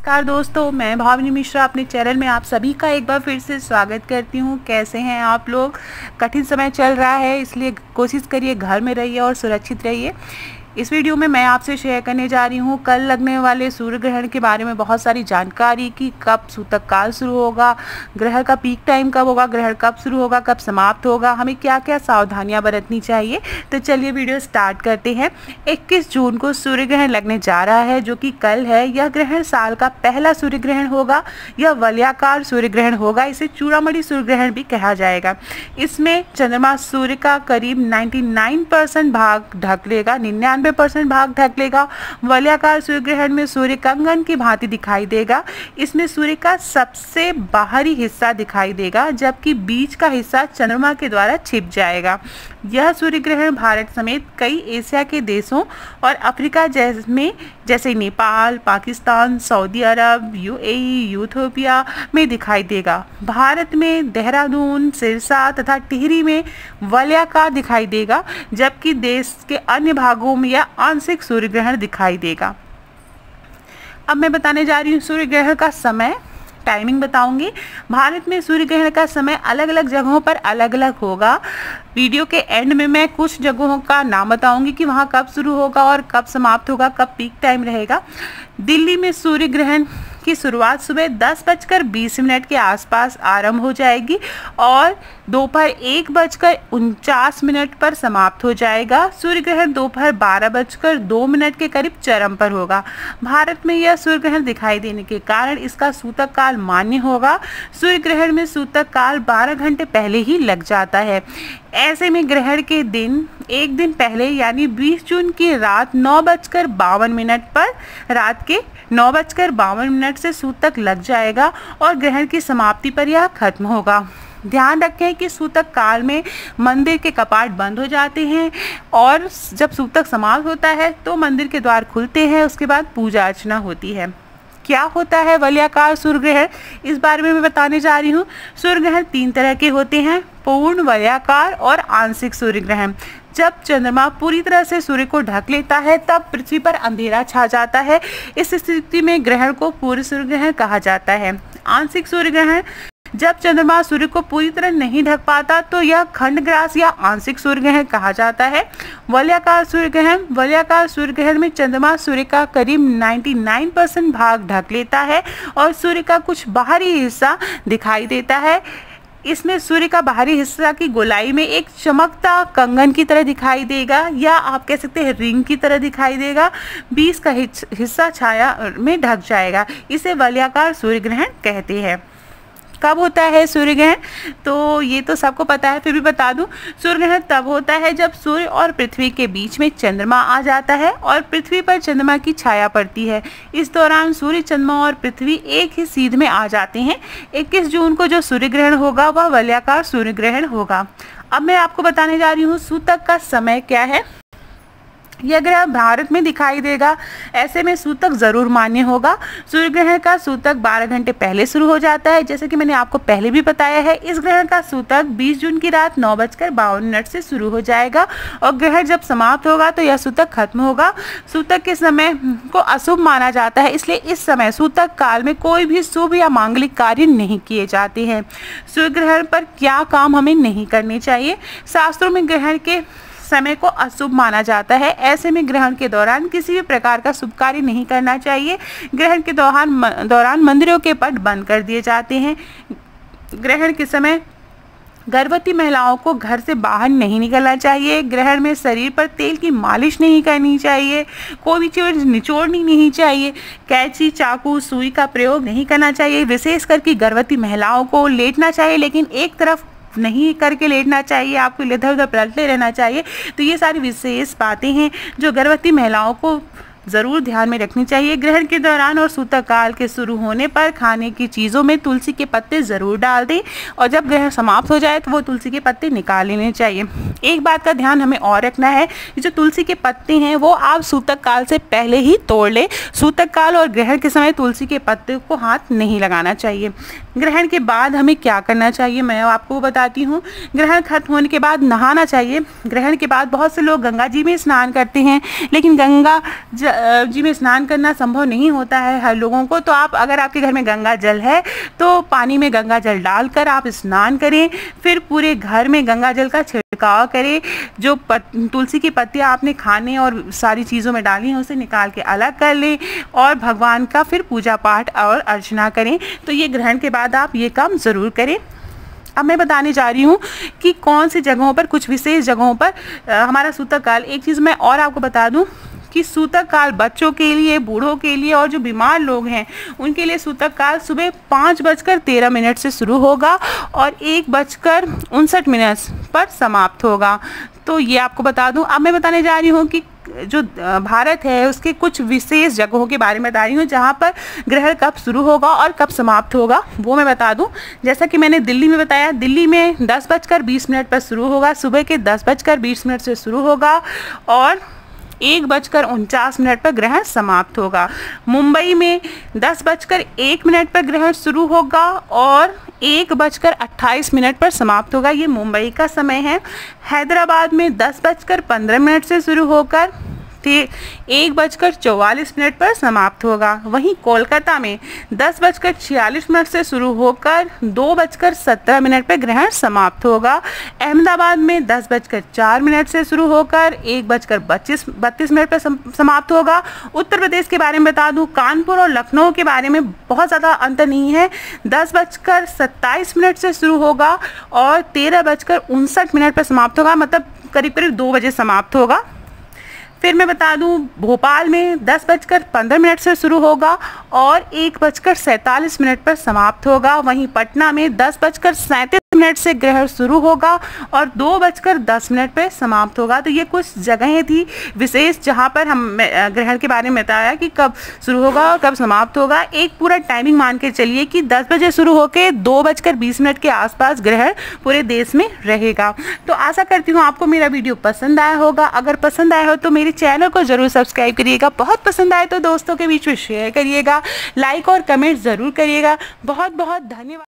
नमस्कार दोस्तों, मैं भावनी मिश्रा अपने चैनल में आप सभी का एक बार फिर से स्वागत करती हूँ। कैसे हैं आप लोग? कठिन समय चल रहा है, इसलिए कोशिश करिए घर में रहिए और सुरक्षित रहिए। इस वीडियो में मैं आपसे शेयर करने जा रही हूँ कल लगने वाले सूर्य ग्रहण के बारे में बहुत सारी जानकारी कि कब सूतक काल शुरू होगा, ग्रहण का पीक टाइम कब होगा, ग्रहण कब शुरू होगा, कब समाप्त होगा, हमें क्या क्या सावधानियां बरतनी चाहिए। तो चलिए वीडियो स्टार्ट करते हैं। 21 जून को सूर्य ग्रहण लगने जा रहा है जो कि कल है। यह ग्रहण साल का पहला सूर्य ग्रहण होगा। यह वलयाकार सूर्य ग्रहण होगा। इसे चूड़ामणि सूर्य ग्रहण भी कहा जाएगा। इसमें चंद्रमा सूर्य का करीब 99% भाग ढक लेगा, 99% भाग ढक लेगा। वलयाकार सूर्य ग्रहण में सूर्य कंगन की भांति दिखाई देगा। इसमें सूर्य का सबसे बाहरी हिस्सा दिखाई देगा जबकि बीच का हिस्सा चंद्रमा के द्वारा छिप जाएगा। यह सूर्य ग्रहण भारत समेत कई एशिया के देशों और अफ्रीका जैसे नेपाल, पाकिस्तान, सऊदी अरब, यूएई, इथियोपिया में दिखाई देगा। भारत में देहरादून, सिरसा तथा टिहरी में वलयाकार दिखाई देगा जबकि देश के अन्य भागों में यह आंशिक सूर्य ग्रहण दिखाई देगा। अब मैं बताने जा रही हूँ सूर्य ग्रहण का समय, टाइमिंग बताऊंगी। भारत में सूर्य ग्रहण का समय अलग अलग जगहों पर अलग अलग होगा। वीडियो के एंड में मैं कुछ जगहों का नाम बताऊंगी कि वहाँ कब शुरू होगा और कब समाप्त होगा, कब पीक टाइम रहेगा। दिल्ली में सूर्य ग्रहण की शुरुआत सुबह 10:20 के आसपास आरंभ हो जाएगी और दोपहर 1:49 पर समाप्त हो जाएगा। सूर्य ग्रहण दोपहर 12:02 के करीब चरम पर होगा। भारत में यह सूर्य ग्रहण दिखाई देने के कारण इसका सूतक काल मान्य होगा। सूर्य ग्रहण में सूतक काल 12 घंटे पहले ही लग जाता है। ऐसे में ग्रहण के दिन एक दिन पहले यानी 20 जून की रात 9:52 पर रात के 9:52 से सूतक लग जाएगा और ग्रहण की समाप्ति पर यह खत्म होगा। ध्यान रखें कि सूतक काल में मंदिर के कपाट बंद हो जाते हैं और जब सूतक समाप्त होता है तो मंदिर के द्वार खुलते हैं। उसके बाद पूजा अर्चना होती है। क्या होता है वलयाकार सूर्य ग्रहण, इस बारे में मैं बताने जा रही हूँ। सूर्य ग्रहण 3 तरह के होते हैं, पूर्ण, वलयाकार और आंशिक सूर्य ग्रहण। जब चंद्रमा पूरी तरह से सूर्य को ढक लेता है तब पृथ्वी पर अंधेरा छा जाता है। इस स्थिति में ग्रहण को पूर्ण सूर्य ग्रहण कहा जाता है। आंशिक सूर्य ग्रहण, जब चंद्रमा सूर्य को पूरी तरह नहीं ढक पाता तो यह खंडग्रास या आंशिक सूर्य ग्रहण कहा जाता है। वलयाकार सूर्य ग्रहण, वलयाकार सूर्य ग्रहण में चंद्रमा सूर्य का करीब 99% भाग ढक लेता है और सूर्य का कुछ बाहरी हिस्सा दिखाई देता है। इसमें सूर्य का बाहरी हिस्सा की गोलाई में एक चमकता कंगन की तरह दिखाई देगा या आप कह सकते हैं रिंग की तरह दिखाई देगा। बीच का हिस्सा छाया में ढक जाएगा। इसे वलयाकार सूर्य ग्रहण कहते हैं। कब होता है सूर्य ग्रहण, तो ये तो सबको पता है, फिर भी बता दूं। सूर्य ग्रहण तब होता है जब सूर्य और पृथ्वी के बीच में चंद्रमा आ जाता है और पृथ्वी पर चंद्रमा की छाया पड़ती है। इस दौरान सूर्य, चंद्रमा और पृथ्वी एक ही सीध में आ जाते हैं। 21 जून को जो सूर्य ग्रहण होगा वह वलयाकार सूर्य ग्रहण होगा। अब मैं आपको बताने जा रही हूँ सूतक का समय क्या है। यह ग्रह भारत में दिखाई देगा, ऐसे में सूतक जरूर मान्य होगा। सूर्य ग्रहण का सूतक 12 घंटे पहले शुरू हो जाता है, जैसे कि मैंने आपको पहले भी बताया है। इस ग्रहण का सूतक 20 जून की रात 9:52 से शुरू हो जाएगा और ग्रहण जब समाप्त होगा तो यह सूतक खत्म होगा। सूतक के समय को अशुभ माना जाता है, इसलिए इस समय सूतक काल में कोई भी शुभ या मांगलिक कार्य नहीं किए जाते हैं। सूर्य ग्रहण पर क्या काम हमें नहीं करने चाहिए। शास्त्रों में ग्रहण के समय को अशुभ माना जाता है। ऐसे में ग्रहण के दौरान किसी भी प्रकार का शुभ कार्य नहीं करना चाहिए। ग्रहण के दौरान मंदिरों के पट बंद कर दिए जाते हैं। ग्रहण के समय गर्भवती महिलाओं को घर से बाहर नहीं निकलना चाहिए। ग्रहण में शरीर पर तेल की मालिश नहीं करनी चाहिए। कोई भी चीज निचोड़नी नहीं चाहिए। कैंची, चाकू, सुई का प्रयोग नहीं करना चाहिए। विशेष करके गर्भवती महिलाओं को लेटना चाहिए, लेकिन एक तरफ नहीं करके लेटना चाहिए। आपको इधर उधर पलटते रहना चाहिए। तो ये सारी विशेष बातें हैं जो गर्भवती महिलाओं को ज़रूर ध्यान में रखनी चाहिए। ग्रहण के दौरान और सूतक काल के शुरू होने पर खाने की चीज़ों में तुलसी के पत्ते ज़रूर डाल दें और जब ग्रहण समाप्त हो जाए तो वो तुलसी के पत्ते निकाल लेने चाहिए। एक बात का ध्यान हमें और रखना है, जो तुलसी के पत्ते हैं वो आप सूतक काल से पहले ही तोड़ लें। सूतक काल और ग्रहण के समय तुलसी के पत्ते को हाथ नहीं लगाना चाहिए। ग्रहण के बाद हमें क्या करना चाहिए मैं आपको बताती हूँ। ग्रहण खत्म होने के बाद नहाना चाहिए। ग्रहण के बाद बहुत से लोग गंगा जी में स्नान करते हैं, लेकिन गंगा गंगा जी में स्नान करना संभव नहीं होता है हर लोगों को, तो आप अगर आपके घर में गंगा जल है तो पानी में गंगा जल डालकर आप स्नान करें। फिर पूरे घर में गंगा जल का छिड़काव करें। जो तुलसी की पत्तियां आपने खाने और सारी चीज़ों में डाली हैं उसे निकाल के अलग कर लें और भगवान का फिर पूजा पाठ और अर्चना करें। तो ये ग्रहण के बाद आप ये काम ज़रूर करें। अब मैं बताने जा रही हूँ कि कौन सी जगहों पर, कुछ विशेष जगहों पर हमारा सूतक काल। एक चीज़ मैं और आपको बता दूँ कि सूतक काल बच्चों के लिए, बूढ़ों के लिए और जो बीमार लोग हैं उनके लिए सूतक काल सुबह 5:13 से शुरू होगा और 1:59 पर समाप्त होगा। तो ये आपको बता दूं। अब मैं बताने जा रही हूँ कि जो भारत है उसके कुछ विशेष जगहों के बारे में बता रही हूँ जहाँ पर ग्रहण कब शुरू होगा और कब समाप्त होगा वो मैं बता दूं। जैसा कि मैंने दिल्ली में बताया, दिल्ली में 10:20 पर शुरू होगा, सुबह के 10:20 से शुरू होगा और 1:49 पर ग्रहण समाप्त होगा। मुंबई में 10:01 पर ग्रहण शुरू होगा और 1:28 पर समाप्त होगा। ये मुंबई का समय है। हैदराबाद में 10:15 से शुरू होकर 1:44 पर समाप्त होगा। वहीं कोलकाता में 10:46 से शुरू होकर 2:17 पर ग्रहण समाप्त होगा। अहमदाबाद में 10:04 से शुरू होकर 1:32 पर समाप्त होगा। उत्तर प्रदेश के बारे में बता दूं, कानपुर और लखनऊ के बारे में बहुत ज़्यादा अंतर नहीं है। 10:27 से शुरू होगा और 13:59 पर समाप्त होगा, मतलब करीब करीब 2 बजे समाप्त होगा। फिर मैं बता दूं, भोपाल में 10:15 से शुरू होगा और 1:47 पर समाप्त होगा। वहीं पटना में 10:37 से ग्रहण शुरू होगा और 2:10 पर समाप्त होगा। तो ये कुछ जगहें थी विशेष जहाँ पर हम ग्रहण के बारे में बताया कि कब शुरू होगा और कब समाप्त होगा। एक पूरा टाइमिंग मान के चलिए कि 10 बजे शुरू होकर 2:20 के आसपास ग्रहण पूरे देश में रहेगा। तो आशा करती हूँ आपको मेरा वीडियो पसंद आया होगा। अगर पसंद आया हो तो मेरे चैनल को जरूर सब्सक्राइब करिएगा। बहुत पसंद आए तो दोस्तों के बीच में शेयर करिएगा, लाइक और कमेंट ज़रूर करिएगा। बहुत बहुत धन्यवाद।